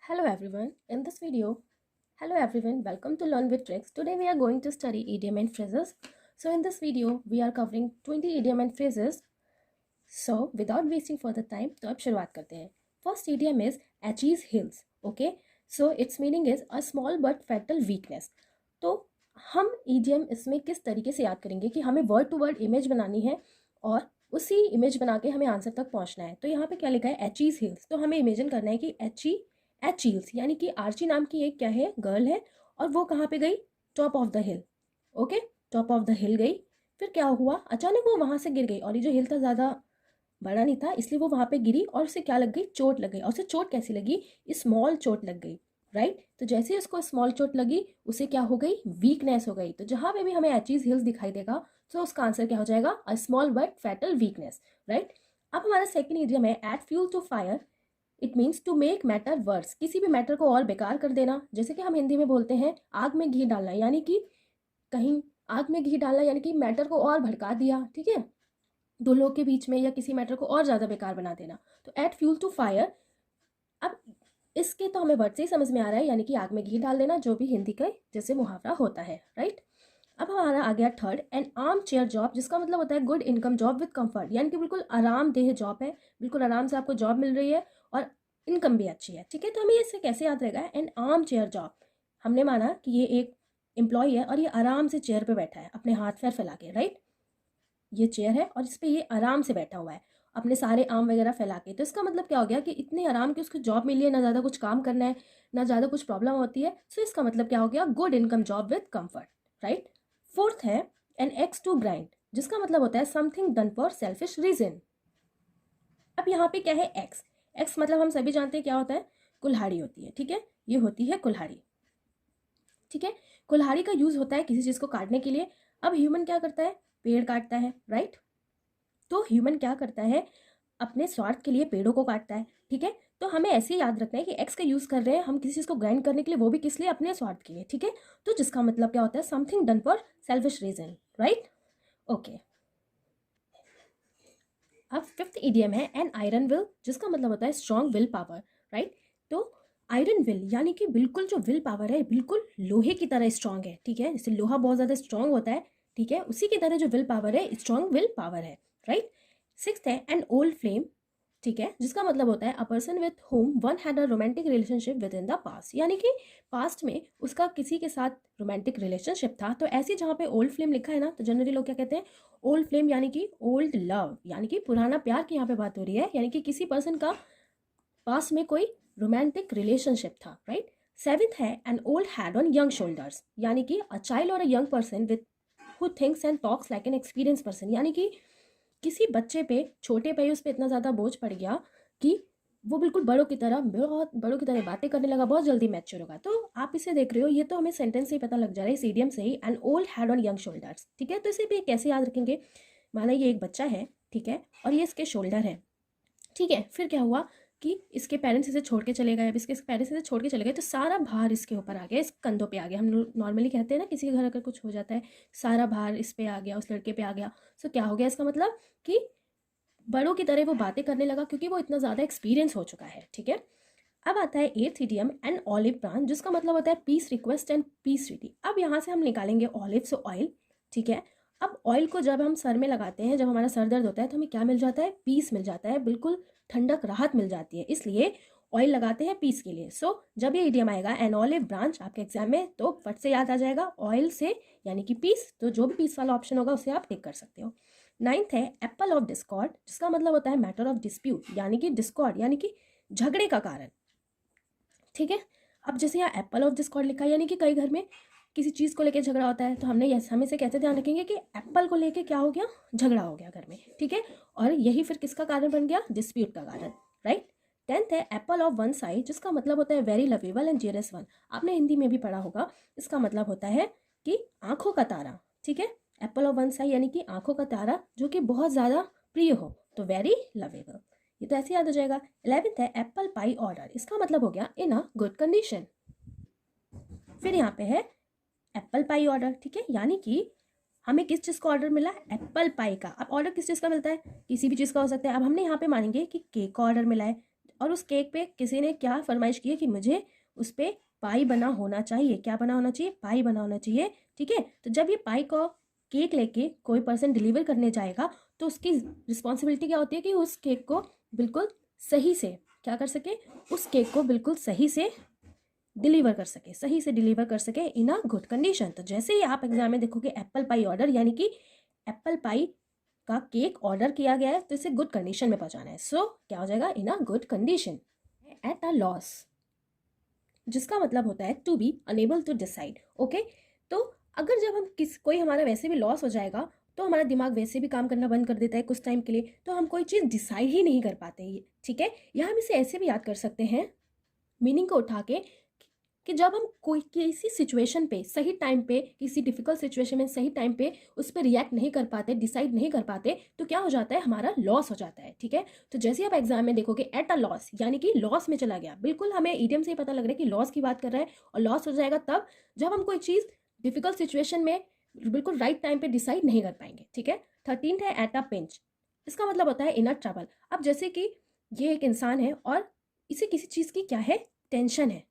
Hello everyone. In this video, hello everyone. Welcome to Learn with Tricks. Today we are going to study idiom and phrases. So in this video, we are covering 20 idiom and phrases. So without wasting further time, तो अब शुरुआत करते हैं. First idiom is Achilles heels. Okay. So its meaning is a small but fatal weakness. तो हम idiom इसमें किस तरीके से याद करेंगे कि हमें word to word image बनानी है और उसी इमेज बना के हमें आंसर तक पहुंचना है. तो यहाँ पे क्या लिखा है एचीज हिल्स. तो हमें इमेजिन करना है कि एचील्स यानी कि आर्ची नाम की एक क्या है गर्ल है और वो कहाँ पे गई top of the hill. Okay, top of the हिल गई. फिर क्या हुआ, अचानक वो वहाँ से गिर गई और ये जो हिल था ज़्यादा बड़ा नहीं था इसलिए वो वहाँ पे गिरी और उसे क्या लग गई, चोट लग गई. और उसे चोट कैसी लगी, स्मॉल चोट लग गई. राइट. तो जैसे ही उसको स्मॉल चोट लगी उसे क्या हो गई, वीकनेस हो गई. तो जहाँ पे भी हमें एचीज हिल्स दिखाई देगा तो उसका आंसर क्या हो जाएगा, a small but fatal weakness. Right. अब हमारा सेकेंड इडियम है add fuel to fire. It means to make matter worse. किसी भी मैटर को और बेकार कर देना. जैसे कि हम हिंदी में बोलते हैं आग में घी डालना, यानी कि कहीं आग में घी डालना यानी कि मैटर को और भड़का दिया. ठीक है, दो लोग के बीच में या किसी मैटर को और ज़्यादा बेकार बना देना. तो एड फ्यूल टू फायर. अब इसके तो हमें वर्ड से ही समझ में आ रहा है, यानी कि आग में घी डाल देना, जो भी हिंदी का जैसे मुहावरा होता है. राइट. अब हमारा आ गया third, N armchair job, जिसका मतलब होता है good income job with comfort. यानी कि बिल्कुल आरामदेह जॉब है, बिल्कुल आराम से आपको जॉब मिल रही है और इनकम भी अच्छी है. ठीक है, तो हमें इसे कैसे याद रहेगा, एन आर्म चेयर जॉब. हमने माना कि ये एक एम्प्लॉय है और ये आराम से चेयर पे बैठा है अपने हाथ पैर फैला के. राइट. ये चेयर है और इस पर ये आराम से बैठा हुआ है अपने सारे आर्म वगैरह फैला के. तो इसका मतलब क्या हो गया कि इतने आराम की उसको जॉब मिली है, ना ज़्यादा कुछ काम करना है, ना ज़्यादा कुछ प्रॉब्लम होती है. सो इसका मतलब क्या हो गया, good income job with comfort. Right. Fourth है एन एक्स टू ग्राइंड, जिसका मतलब होता है something done for selfish reason. अब यहाँ पे क्या है, एक्स. एक्स मतलब हम सभी जानते हैं क्या होता है, कुल्हाड़ी होती है. ठीक है, ये होती है कुल्हाड़ी. ठीक है, कुल्हाड़ी का यूज होता है किसी चीज को काटने के लिए. अब ह्यूमन क्या करता है, पेड़ काटता है. राइट. तो ह्यूमन क्या करता है, अपने स्वार्थ के लिए पेड़ों को काटता है. ठीक है, तो हमें ऐसे ही याद रखना है कि एक्स का यूज कर रहे हैं हम किसी चीज को ग्राइंड करने के लिए, वो भी किस लिए, अपने स्वार्थ के लिए. ठीक है, तो जिसका मतलब क्या होता है, something done for selfish reason. Right. Okay. अब फिफ्थ इडियम है एन आयरन विल, जिसका मतलब होता है स्ट्रॉन्ग विल पावर. राइट. तो आयरन विल यानी कि बिल्कुल जो विल पावर है बिल्कुल लोहे की तरह स्ट्रॉन्ग है. ठीक है, जैसे लोहा बहुत ज़्यादा स्ट्रॉन्ग होता है. ठीक है, उसी की तरह जो विल पावर है स्ट्रॉन्ग विल पावर है. राइट. सिक्स्थ है एन ओल्ड फ्लेम. ठीक है, जिसका मतलब होता है a person with home one had a romantic relationship with in the past. यानी कि पास्ट में उसका किसी के साथ रोमांटिक रिलेशनशिप था. तो ऐसे जहाँ पे ओल्ड फ्लेम लिखा है ना, तो जनरली लोग क्या कहते हैं, ओल्ड फ्लेम यानी कि ओल्ड लव, यानी कि पुराना प्यार की यहाँ पे बात हो रही है, यानी कि किसी पर्सन का पास्ट में कोई रोमांटिक रिलेशनशिप था. राइट. सेवेंथ है N old head on young shoulders, यानी कि अ चाइल्ड और a young person with who thinks and talks like an experience person. यानी कि किसी बच्चे पे, छोटे पे उस पर इतना ज़्यादा बोझ पड़ गया कि वो बिल्कुल बड़ों की तरह, बहुत बड़ों की तरह बातें करने लगा, बहुत जल्दी मैच्योर होगा. तो आप इसे देख रहे हो, ये तो हमें सेंटेंस से ही पता लग जा रहा है, इस इडियम से ही, an old head on young shoulders. ठीक है, तो इसे भी कैसे याद रखेंगे, माना ये एक बच्चा है. ठीक है, और ये इसके शोल्डर है. ठीक है, फिर क्या हुआ कि इसके पेरेंट्स इसे छोड़ के चले गए. अब इसके पेरेंट्स इसे छोड़ के चले गए तो सारा भार इसके ऊपर आ गया, इस कंधों पे आ गया. हम नॉर्मली कहते हैं ना, किसी के घर अगर कुछ हो जाता है सारा भार इस पे आ गया, उस लड़के पे आ गया. सो क्या हो गया, इसका मतलब कि बड़ों की तरह वो बातें करने लगा क्योंकि वो इतना ज़्यादा एक्सपीरियंस हो चुका है. ठीक है, अब आता है eighth idiom an olive branch, जिसका मतलब होता है peace request and peace treaty. अब यहाँ से हम निकालेंगे ऑलिव से ऑयल. ठीक है, अब ऑयल को जब हम सर में लगाते हैं, जब हमारा सर दर्द होता है तो हमें क्या मिल जाता है, पीस मिल जाता है, बिल्कुल ठंडक राहत मिल जाती है, इसलिए ऑयल लगाते हैं पीस के लिए. सो जब ये इडियम आएगा एन ऑलिव ब्रांच आपके एग्जाम में, तो फट से याद आ जाएगा ऑयल से यानी कि पीस. तो जो भी पीस वाला ऑप्शन होगा उसे आप टिक कर सकते हो. नाइन्थ है एप्पल ऑफ डिस्कॉर्ड, जिसका मतलब होता है मैटर ऑफ डिस्प्यूट, यानी कि डिस्कॉर्ड यानी कि झगड़े का कारण. ठीक है, अब जैसे यहाँ एप्पल ऑफ डिस्कॉर्ड लिखा है, यानी कि कई घर में किसी चीज़ को लेकर झगड़ा होता है, तो हम इसे कैसे ध्यान रखेंगे कि एप्पल को लेके क्या हो गया, झगड़ा हो गया घर में. ठीक है, और यही फिर किसका कारण बन गया, डिस्प्यूट का कारण. राइट. टेंथ है एप्पल ऑफ वन साइड, जिसका मतलब होता है very lovable and dearest one. आपने हिंदी में भी पढ़ा होगा, इसका मतलब होता है कि आंखों का तारा. ठीक है, एप्पल ऑफ वन साइड यानी कि आंखों का तारा जो कि बहुत ज़्यादा प्रिय हो, तो वेरी लवेबल. ये तो ऐसे याद हो जाएगा. 11th है एप्पल पाई ऑर्डर, इसका मतलब हो गया इन अ गुड कंडीशन. फिर यहाँ पे है एप्पल पाई ऑर्डर. ठीक है, यानी कि हमें किस चीज़ का ऑर्डर मिला, एप्पल पाई का. अब ऑर्डर किस चीज़ का मिलता है, किसी भी चीज़ का हो सकता है. अब हमने यहाँ पे मानेंगे कि केक का ऑर्डर मिला है और उस केक पे किसी ने क्या फरमाइश की है कि मुझे उस पर पाई बना होना चाहिए। क्या बना होना चाहिए? पाई बना होना चाहिए। ठीक है, तो जब ये पाई को केक लेके कोई पर्सन डिलीवर करने जाएगा तो उसकी रिस्पॉन्सिबिलिटी क्या होती है कि उस केक को बिल्कुल सही से क्या कर सके, उस केक को बिल्कुल सही से डिलीवर कर सके, सही से डिलीवर कर सके इन अ गुड कंडीशन। तो जैसे ही आप एग्जाम में देखोगे एप्पल पाई ऑर्डर, यानी कि एप्पल पाई का केक ऑर्डर किया गया है तो इसे गुड कंडीशन में पहुंचाना है। सो क्या हो जाएगा? In a good condition. At a loss, जिसका मतलब होता है to be unable to decide. Okay, तो अगर जब हम कोई हमारा वैसे भी लॉस हो जाएगा तो हमारा दिमाग वैसे भी काम करना बंद कर देता है कुछ टाइम के लिए, तो हम कोई चीज़ डिसाइड ही नहीं कर पाते। ठीक है, या हम इसे ऐसे भी याद कर सकते हैं मीनिंग को उठा के कि जब हम कोई किसी सिचुएशन पे सही टाइम पे, किसी डिफिकल्ट सिचुएशन में सही टाइम पे उस पर रिएक्ट नहीं कर पाते, डिसाइड नहीं कर पाते, तो क्या हो जाता है? हमारा लॉस हो जाता है। ठीक है, तो जैसे आप एग्जाम में देखोगे एट अ लॉस, यानी कि लॉस में चला गया। बिल्कुल हमें ईडियम से ही पता लग रहा है कि लॉस की बात कर रहा है, और लॉस हो जाएगा तब जब हम कोई चीज़ डिफिकल्ट सिचुएशन में बिल्कुल राइट टाइम पे डिसाइड नहीं कर पाएंगे। ठीक है, 13 है एट अ पिंच, इसका मतलब होता है इन अ ट्रबल। अब जैसे कि ये एक इंसान है और इसे किसी चीज़ की क्या है? टेंशन है।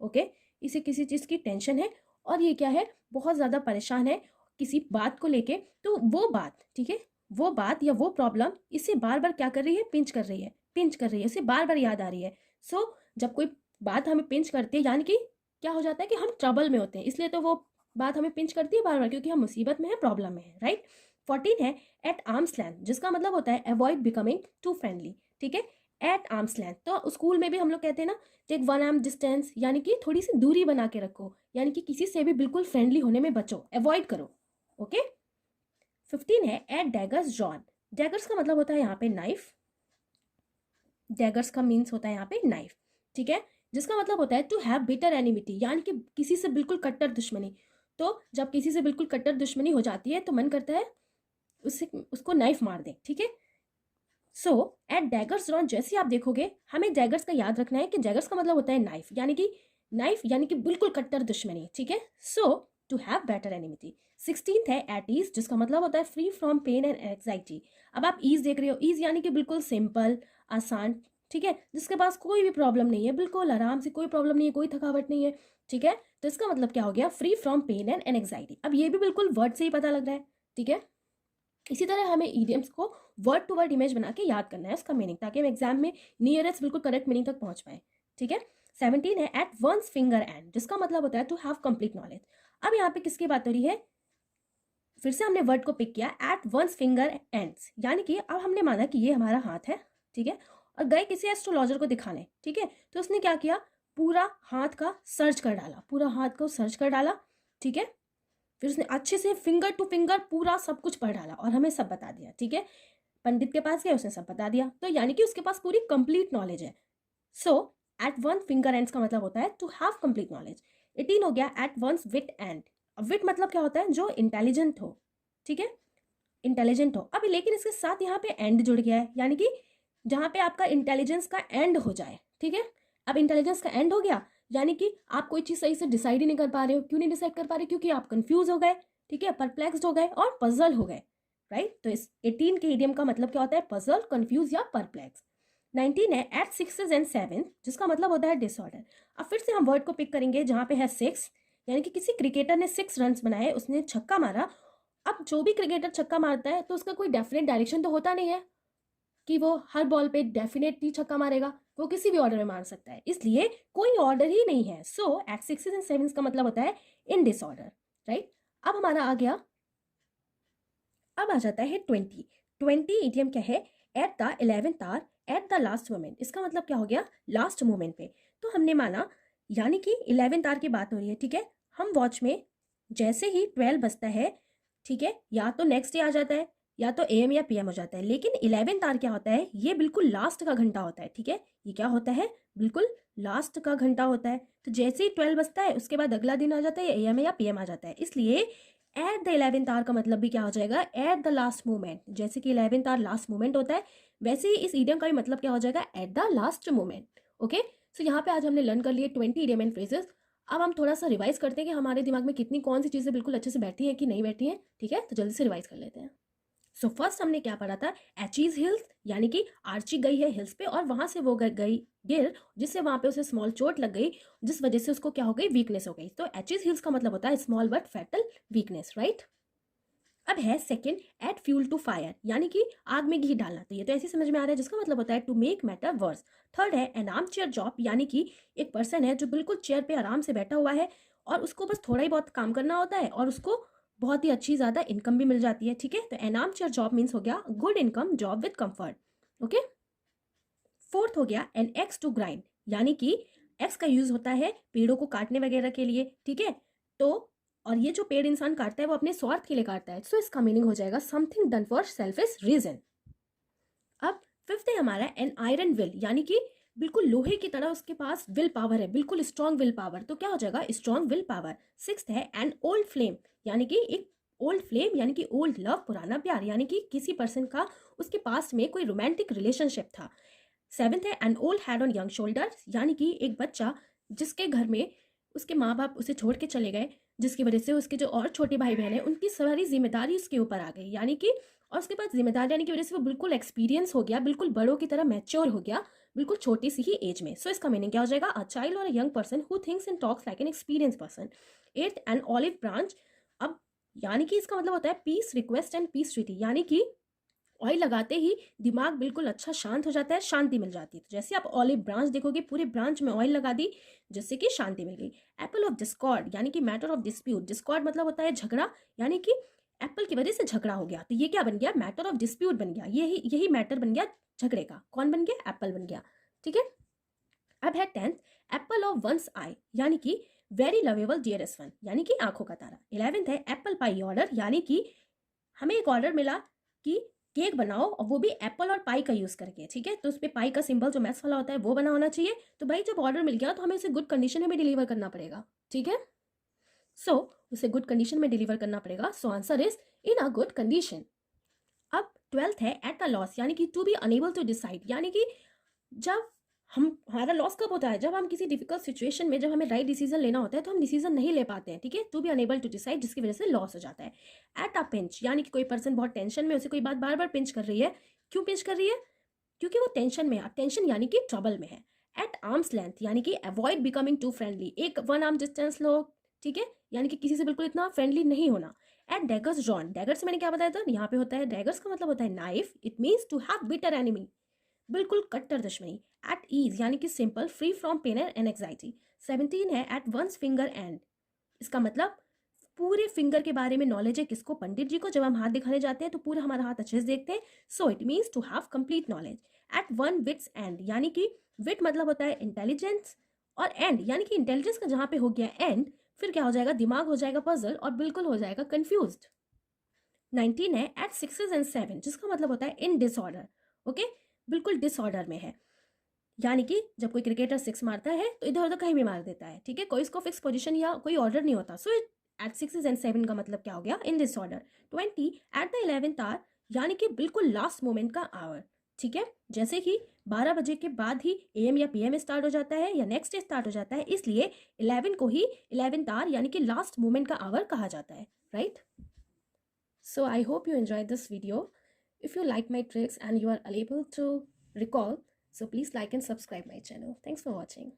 ओके, इसे किसी चीज़ की टेंशन है और ये क्या है? बहुत ज़्यादा परेशान है किसी बात को लेके। तो वो बात, ठीक है, वो बात या वो प्रॉब्लम इसे बार बार क्या कर रही है? पिंच कर रही है, पिंच कर रही है, इसे बार बार याद आ रही है। सो जब कोई बात हमें पिंच करती है, यानी कि क्या हो जाता है कि हम ट्रबल में होते हैं, इसलिए तो वो बात हमें पिंच करती है बार बार, क्योंकि हम मुसीबत में है, प्रॉब्लम में है। राइट। 14 है एट आर्म्स लेंथ, जिसका मतलब होता है अवॉइड बिकमिंग टू फ्रेंडली। ठीक है, एट आर्म्स लेंथ, तो स्कूल में भी हम लोग कहते हैं ना टेक 1 आर्म डिस्टेंस, यानी कि थोड़ी सी दूरी बना के रखो, यानी कि किसी से भी बिल्कुल फ्रेंडली होने में बचो, अवॉइड करो। ओके। 15 है एट डैगर्स ड्रॉन। डैगर्स का मतलब होता है यहाँ पे नाइफ, डैगर्स का मीन्स होता है यहाँ पे नाइफ। ठीक है, जिसका मतलब होता है टू हैव बिटर एनिमिटी, यानी कि किसी से बिल्कुल कट्टर दुश्मनी। तो जब किसी से बिल्कुल कट्टर दुश्मनी हो जाती है तो मन करता है उसको नाइफ मार दे। ठीक है, सो एट डैगर्स ड्रॉन, जैसे आप देखोगे हमें डैगर्स का याद रखना है कि डैगर्स का मतलब होता है नाइफ, यानी कि बिल्कुल कट्टर दुश्मनी। ठीक है, so to have better enmity. 16 है एट ईज, जिसका मतलब होता है free from pain and anxiety. अब आप ईज देख रहे हो, ईज यानी कि बिल्कुल सिंपल, आसान। ठीक है, जिसके पास कोई भी प्रॉब्लम नहीं है, बिल्कुल आराम से, कोई प्रॉब्लम नहीं है, कोई थकावट नहीं है। ठीक है, तो इसका मतलब क्या हो गया? Free from pain and anxiety. अब ये भी बिल्कुल वर्ड से ही पता लग रहा है। ठीक है, इसी तरह हमें ईडियम्स को वर्ड टू वर्ड इमेज बना के याद करना है उसका मीनिंग, ताकि हम एग्जाम में नियरेस्ट बिल्कुल करेक्ट मीनिंग तक पहुंच पाए। ठीक है, 17 है एट वंस फिंगर एंड, जिसका मतलब होता है टू हैव कंप्लीट नॉलेज। अब यहाँ पे किसकी बात हो रही है? फिर से हमने वर्ड को पिक किया एट वंस फिंगर एंड्स, यानी कि अब हमने माना कि ये हमारा हाथ है। ठीक है, और गए किसी एस्ट्रोलॉजर को दिखाने। ठीक है, तो उसने क्या किया? पूरा हाथ का सर्च कर डाला, पूरा हाथ को सर्च कर डाला। ठीक है, फिर उसने अच्छे से फिंगर टू फिंगर पूरा सब कुछ पढ़ डाला और हमें सब बता दिया। ठीक है, पंडित के पास गया, उसने सब बता दिया, तो यानी कि उसके पास पूरी कंप्लीट नॉलेज है। सो एट वन फिंगर एंड्स का मतलब होता है टू हैव कंप्लीट नॉलेज। 18 हो गया एट वंस विट एंड। अब विट मतलब क्या होता है? जो इंटेलिजेंट हो। ठीक है, इंटेलिजेंट हो। अब लेकिन इसके साथ यहाँ पे एंड जुड़ गया है, यानी कि जहाँ पे आपका इंटेलिजेंस का एंड हो जाए। ठीक है, अब इंटेलिजेंस का एंड हो गया, यानी कि आप कोई चीज़ सही से डिसाइड ही नहीं कर पा रहे हो। क्यों नहीं डिसाइड कर पा रहे? क्योंकि आप कंफ्यूज हो गए। ठीक है, परप्लेक्स्ड हो गए और पजल हो गए। राइट, तो इस 18 के इडियम का मतलब क्या होता है? पजल, कंफ्यूज या परप्लेक्स। 19 है एट सिक्सेस एंड सेवन, जिसका मतलब होता है डिसऑर्डर। अब फिर से हम वर्ड को पिक करेंगे जहाँ पे है 6, यानी कि किसी क्रिकेटर ने 6 रन बनाए, उसने छक्का मारा। अब जो भी क्रिकेटर छक्का मारता है तो उसका कोई डेफिनेट डायरेक्शन तो होता नहीं है कि वो हर बॉल पे डेफिनेटली छक्का मारेगा, वो किसी भी ऑर्डर में मार सकता है, इसलिए कोई ऑर्डर ही नहीं है। सो एट सिक्सेस एंड सेवन का मतलब होता है इन डिसऑर्डर। राइट, अब हमारा आ गया, अब आ जाता है 20। 20 इडियम क्या है? At the 11th hour at the last moment, इसका मतलब क्या हो गया? लास्ट मोमेंट पे। तो हमने माना, यानी कि 11th आवर की बात हो रही है। ठीक है, हम वॉच में जैसे ही 12 बजता है, ठीक है, या तो नेक्स्ट डे आ जाता है या तो AM या PM हो जाता है, लेकिन 11th आवर क्या होता है? ये बिल्कुल लास्ट का घंटा होता है। ठीक है, ये क्या होता है? बिल्कुल लास्ट का घंटा होता है। तो जैसे ही 12 बजता है उसके बाद अगला दिन आ जाता है, AM या PM आ जाता है, इसलिए एट द 11th आवर का मतलब भी क्या हो जाएगा? At the last moment. जैसे कि 11th आवर लास्ट मोमेंट होता है, वैसे ही इस इडियम का भी मतलब क्या हो जाएगा? At the last moment. Okay, so यहाँ पे आज हमने लर्न कर लिए 20 इडियम एंड फ्रेजेस। अब हम थोड़ा सा रिवाइज करते हैं कि हमारे दिमाग में कितनी कौन सी चीज़ें बिल्कुल अच्छे से बैठी हैं कि नहीं बैठी हैं। ठीक है, तो जल्दी से रिवाइज कर लेते हैं। सो फर्स्ट हमने क्या पढ़ा था, एचीज हिल्स, यानी कि आर्ची गई है हिल्स पे और वहां से वो गई गिर, जिससे वहां पे उसे स्मॉल चोट लग गई, जिस वजह से उसको क्या हो गई, वीकनेस हो गई। तो एचीज हिल्स का मतलब होता है small but fatal weakness, right. अब है second, add fuel to fire, यानी कि आग में घी डालना। तो ये तो ऐसे समझ में आ रहा है, जिसका मतलब होता है to make matter worse. Third है एन आर्म चेयर जॉब, यानी कि एक पर्सन है जो बिल्कुल चेयर पे आराम से बैठा हुआ है और उसको बस थोड़ा ही बहुत काम करना होता है और उसको बहुत ही अच्छी ज़्यादा इनकम भी मिल जाती है, ठीक है। तो N armchair job means हो गया good income job with comfort, okay. Fourth हो गया एन एक्स टू ग्राइंड, यानी कि एक्स का यूज होता है पेड़ों को काटने वगैरह के लिए, ठीक है। तो और ये जो पेड़ इंसान काटता है वो अपने स्वार्थ के लिए काटता है, सो इसका मीनिंग हो जाएगा something done for selfish reason. अब फिफ्थ है हमारा एन आयरन विल, यानी कि बिल्कुल लोहे की तरह उसके पास विल पावर है, बिल्कुल स्ट्रॉन्ग विल पावर। तो क्या हो जाएगा, स्ट्रॉन्ग विल पावर। सिक्स्थ है एन ओल्ड फ्लेम, यानी कि एक ओल्ड फ्लेम यानी कि ओल्ड लव, पुराना प्यार, यानी कि किसी पर्सन का उसके पास में कोई रोमांटिक रिलेशनशिप था। सेवेंथ है N old head on young shoulders, यानी कि एक बच्चा जिसके घर में उसके माँ बाप उसे छोड़ के चले गए, जिसकी वजह से उसके जो और छोटे भाई बहन हैं उनकी सारी जिम्मेदारी उसके ऊपर आ गई, यानी कि और उसके पास जिम्मेदारी आने की वजह से वो बिल्कुल एक्सपीरियंस हो गया, बिल्कुल बड़ों की तरह मैच्योर हो गया, बिल्कुल छोटी सी ही एज में। सो इसका मीनिंग क्या हो जाएगा, अ चाइल्ड और a young person who thinks and talks like an experience person. Eighth an olive branch, अब यानी कि इसका मतलब होता है peace request and peace treaty, यानी कि ऑयल लगाते ही दिमाग बिल्कुल अच्छा शांत हो जाता है, शांति मिल जाती है। तो जैसे आप ऑलिव ब्रांच देखोगे, पूरे ब्रांच में ऑयल लगा दी जिससे कि शांति मिल गई। एप्पल ऑफ डिस्कॉर्ड, यानी कि मैटर ऑफ डिस्प्यूट, डिस्कॉर्ड मतलब होता है झगड़ा, यानी कि एप्पल की वजह से झगड़ा हो गया, तो ये क्या बन गया, मैटर ऑफ डिस्प्यूट बन गया, यही मैटर बन गया झगड़े का। कौन बन गया, एप्पल बन गया, ठीक है। अब है tenth, apple of one's eye, यानी कि वेरी लवेबल डियरेस्ट वन, यानी कि आंखों का तारा। 11th है एप्पल पाई ऑर्डर, यानी कि हमें एक ऑर्डर मिला कि केक बनाओ और वो भी एप्पल और पाई का यूज करके, ठीक है। तो उस पर पाई का सिंबल जो मैथ्स वाला होता है वो बना होना चाहिए। तो भाई जब ऑर्डर मिल गया तो हमें उसे गुड कंडीशन में भी डिलीवर करना पड़ेगा, ठीक है। सो उसे गुड कंडीशन में डिलीवर करना पड़ेगा, so answer is in a good condition. अब 12th है एट अ लॉस, यानी कि to be unable to decide, यानी कि जब हम हमारा लॉस कब होता है, जब हम किसी डिफिकल्ट सिचुएशन में जब हमें राइट डिसीजन लेना होता है तो हम डिसीजन नहीं ले पाते हैं, ठीक है। To be unable to decide, जिसकी वजह से लॉस हो जाता है। एट अ पिंच, यानी कि कोई पर्सन बहुत टेंशन में, उसे कोई बात बार बार पिंच कर रही है। क्यों पिंच कर रही है, क्योंकि वो टेंशन में है, टेंशन यानी कि ट्रबल में है। एट आर्म्स लेंथ, यानी कि अवॉइड बिकमिंग टू फ्रेंडली, एक वन आर्म डिस्टेंस लो, ठीक है, यानी कि किसी से बिल्कुल इतना फ्रेंडली नहीं होना। एट डैगर्स ड्रॉन, डैगर्स मैंने क्या बताया था, यहाँ पे होता है डैगर्स का मतलब होता है knife, it means to have bitter enemy, बिल्कुल कट्टर दुश्मनी। एट ईज, यानी कि simple, free from pain and anxiety. 17 है एट वंस फिंगर एंड, इसका मतलब पूरे फिंगर के बारे में नॉलेज है किसको, पंडित जी को। जब हम हाथ दिखाने जाते हैं तो पूरा हमारा हाथ अच्छे से देखते हैं, so it means to have complete knowledge. At one wits end, यानी कि विट मतलब होता है इंटेलिजेंस और एंड यानी कि इंटेलिजेंस का जहां पे हो गया एंड, फिर क्या हो जाएगा, दिमाग हो जाएगा पजल और बिल्कुल हो जाएगा कंफ्यूज्ड। 19 है एट सिक्सेस एंड सेवन, जिसका मतलब होता है इन डिसऑर्डर, ओके, बिल्कुल डिसऑर्डर में है, यानी कि जब कोई क्रिकेटर सिक्स मारता है तो इधर उधर कहीं भी मार देता है, ठीक है, कोई इसको फिक्स पोजीशन या कोई ऑर्डर नहीं होता। So at sixes and seven का मतलब क्या हो गया, in this order. 20 at the 11th hour, यानी कि बिल्कुल लास्ट मोमेंट का आवर, ठीक है, जैसे कि 12 बजे के बाद ही एएम या पीएम स्टार्ट हो जाता है या नेक्स्ट डे स्टार्ट हो जाता है, इसलिए 11 को ही 11th आवर यानी कि लास्ट मोमेंट का आवर कहा जाता है, right. So I hope you enjoyed this video. If you like my tricks and you are able to recall, so please like and subscribe my channel. Thanks for watching.